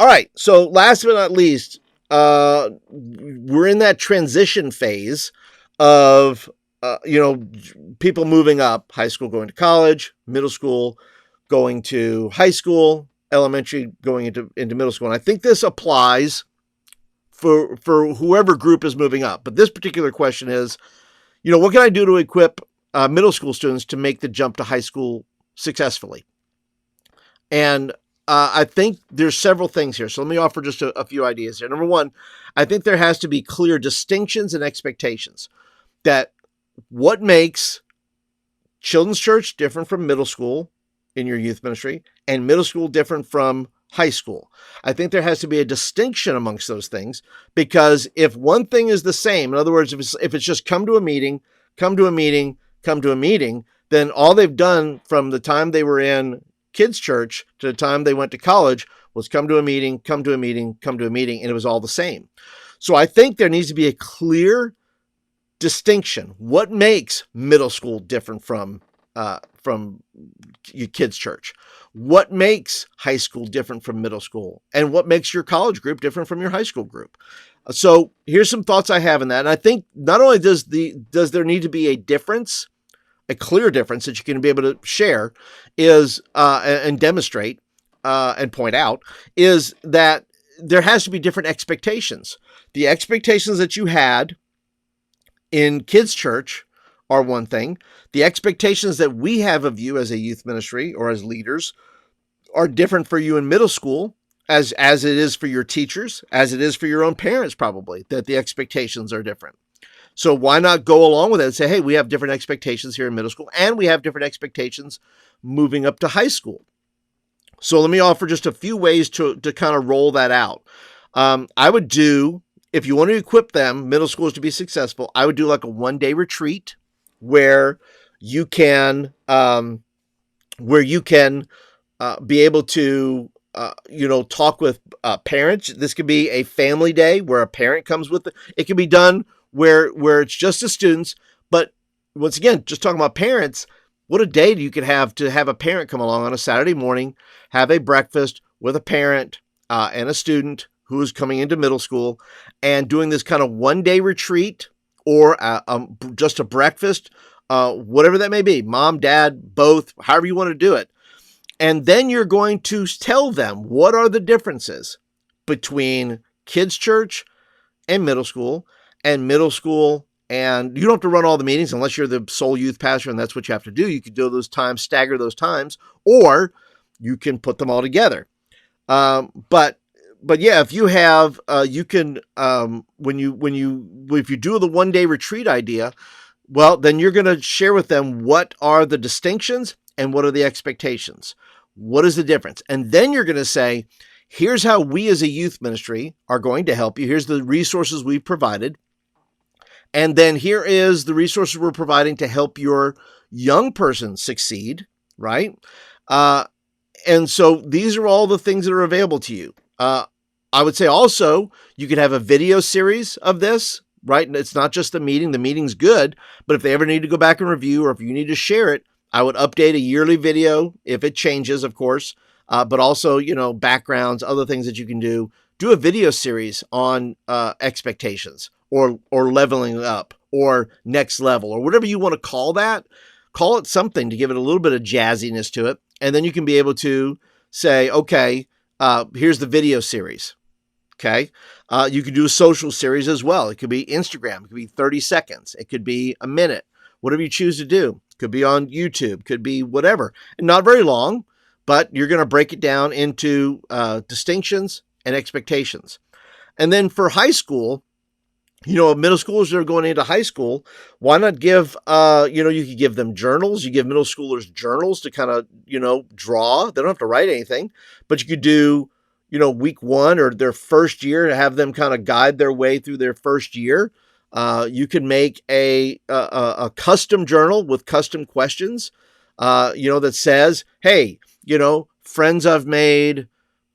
All right. So last but not least, we're in that transition phase of, people moving up, high school going to college, middle school going to high school, elementary going into middle school. And I think this applies for whoever group is moving up. But this particular question is, what can I do to equip middle school students to make the jump to high school successfully? And I think there's several things here. So let me offer just a few ideas here. Number one, I think there has to be clear distinctions and expectations. That what makes children's church different from middle school in your youth ministry and middle school different from high school. I think there has to be a distinction amongst those things, because if one thing is the same, in other words, if it's just come to a meeting, then all they've done from the time they were in kids' church to the time they went to college was come to a meeting, and it was all the same. So I think there needs to be a clear distinction. What makes middle school different from your kids' church? What makes high school different from middle school? And what makes your college group different from your high school group? So here's some thoughts I have in that. And I think not only does there need to be a difference, a clear difference that you can be able to share is and demonstrate and point out, is that there has to be different expectations. The expectations that you had in kids' church are one thing. The expectations that we have of you as a youth ministry or as leaders are different for you in middle school, as it is for your teachers, as it is for your own parents, probably, that the expectations are different. So why not go along with it and say, hey, we have different expectations here in middle school, and we have different expectations moving up to high school. So let me offer just a few ways to kind of roll that out. I would do, if you want to equip them, middle schoolers, to be successful, I would do like a one-day retreat where you can be able to talk with parents. This could be a family day where a parent comes with it. It can be done where it's just the students. But once again, just talking about parents, what a day you could have to have a parent come along on a Saturday morning, have a breakfast with a parent and a student who is coming into middle school, and doing this kind of one-day retreat or just a breakfast, whatever that may be, mom, dad, both, however you want to do it. And then you're going to tell them what are the differences between kids' church and middle school, and you don't have to run all the meetings unless you're the sole youth pastor and that's what you have to do. You could do those times, stagger those times, or you can put them all together. But yeah, if you have, you can, if you do the one-day retreat idea, well, then you're going to share with them what are the distinctions and what are the expectations. What is the difference? And then you're going to say, here's how we as a youth ministry are going to help you. Here's the resources we've provided. And then here is the resources we're providing to help your young person succeed, right? And so these are all the things that are available to you. I would say also you could have a video series of this, right? And it's not just the meeting. The meeting's good, but if they ever need to go back and review, or if you need to share it, I would update a yearly video if it changes, of course, but also, backgrounds, other things that you can do. Do a video series on expectations or leveling up or next level or whatever you want to call that. Call it something to give it a little bit of jazziness to it. And then you can be able to say, okay, here's the video series. Okay. You can do a social series as well. It could be Instagram. It could be 30 seconds. It could be a minute, whatever you choose to do. Could be on YouTube, could be whatever. And not very long, but you're going to break it down into distinctions and expectations. And then for high school, middle schoolers that are going into high school, why not give, you could give them journals. You give middle schoolers journals to kind of, draw. They don't have to write anything, but you could do, week one or their first year to have them kind of guide their way through their first year. You can make a custom journal with custom questions, that says, hey, friends I've made,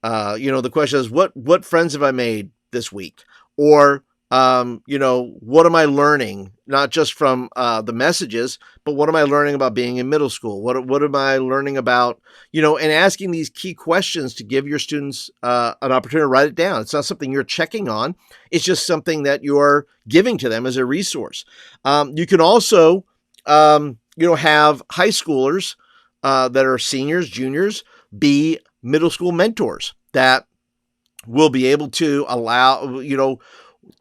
the question is, what friends have I made this week? Or what am I learning? Not just from the messages, but what am I learning about being in middle school? What am I learning about, and asking these key questions to give your students an opportunity to write it down. It's not something you're checking on. It's just something that you're giving to them as a resource. You can also, have high schoolers that are seniors, juniors, be middle school mentors that will be able to allow,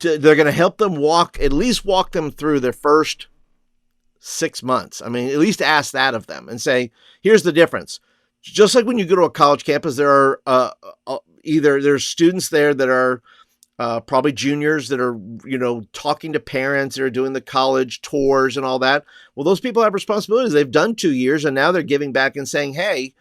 they're going to help them at least walk them through their first 6 months. I mean, at least ask that of them and say, here's the difference. Just like when you go to a college campus, there are either there's students there that are probably juniors that are, talking to parents that are doing the college tours and all that. Well, those people have responsibilities. They've done 2 years and now they're giving back and saying, hey,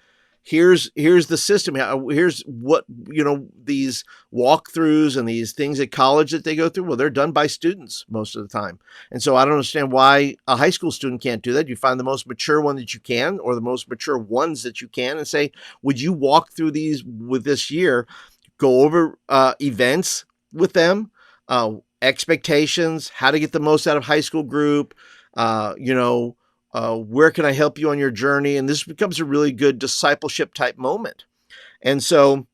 here's the system. Here's what, these walkthroughs and these things at college that they go through. Well, they're done by students most of the time. And so I don't understand why a high school student can't do that. You find the most mature one that you can, or the most mature ones that you can, and say, would you walk through these with this year, go over events with them, expectations, how to get the most out of high school group, where can I help you on your journey? And this becomes a really good discipleship type moment. And so,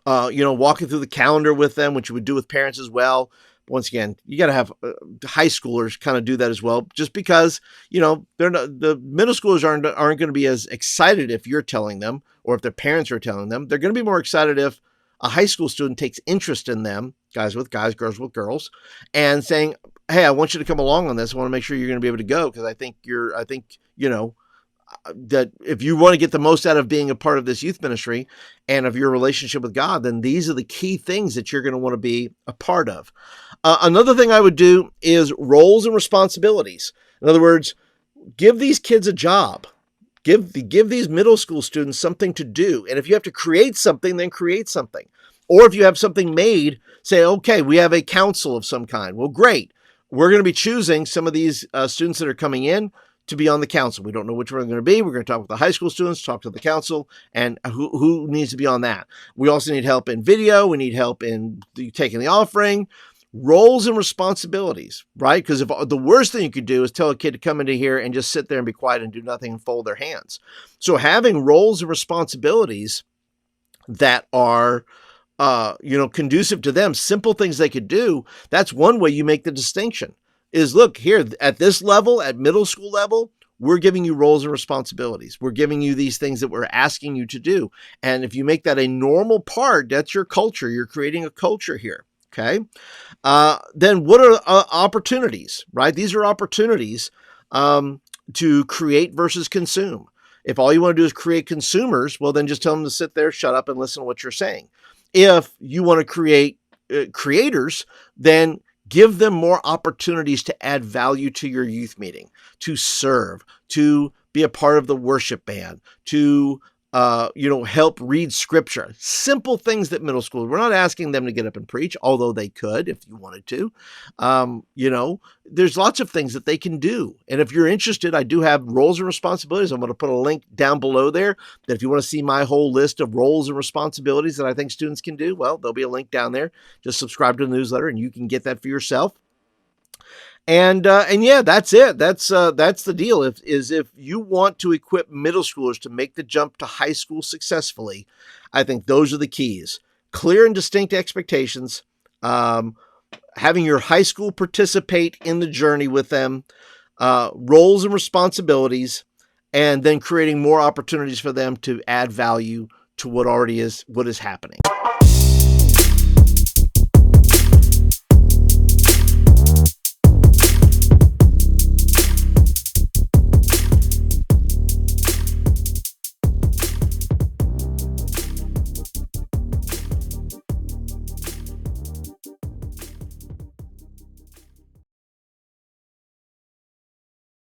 walking through the calendar with them, which you would do with parents as well. Once again, you got to have high schoolers kind of do that as well, just because, they're not, the middle schoolers aren't going to be as excited if you're telling them, or if their parents are telling them. They're going to be more excited if a high school student takes interest in them, guys with guys, girls with girls, and saying, hey, I want you to come along on this. I want to make sure you're going to be able to go, because I think that if you want to get the most out of being a part of this youth ministry and of your relationship with God, then these are the key things that you're going to want to be a part of. Another thing I would do is roles and responsibilities. In other words, give these kids a job. Give these middle school students something to do. And if you have to create something, then create something. Or if you have something made, say, okay, we have a council of some kind. Well, great. We're going to be choosing some of these students that are coming in to be on the council. We don't know which one they're going to be. We're going to talk with the high school students, talk to the council, and who needs to be on that. We also need help in video. We need help in taking the offering. Roles and responsibilities, right? Because if the worst thing you could do is tell a kid to come into here and just sit there and be quiet and do nothing and fold their hands. So having roles and responsibilities that are conducive to them, simple things they could do, that's one way you make the distinction. Is look here at this level, at middle school level, we're giving you roles and responsibilities. We're giving you these things that we're asking you to do. And if you make that a normal part, that's your culture. You're creating a culture here. Okay. Then what are opportunities, right? These are opportunities to create versus consume. If all you want to do is create consumers, well, then just tell them to sit there, shut up, and listen to what you're saying. If you want to create creators, then give them more opportunities to add value to your youth meeting, to serve, to be a part of the worship band, to help read scripture. Simple things that middle school, we're not asking them to get up and preach, although they could if you wanted to. There's lots of things that they can do. And if you're interested, I do have roles and responsibilities. I'm going to put a link down below there that if you want to see my whole list of roles and responsibilities that I think students can do, well, there'll be a link down there. Just subscribe to the newsletter and you can get that for yourself. And yeah, that's it. That's the deal. If you want to equip middle schoolers to make the jump to high school successfully, I think those are the keys. Clear and distinct expectations, having your high school participate in the journey with them, roles and responsibilities, and then creating more opportunities for them to add value to what is happening.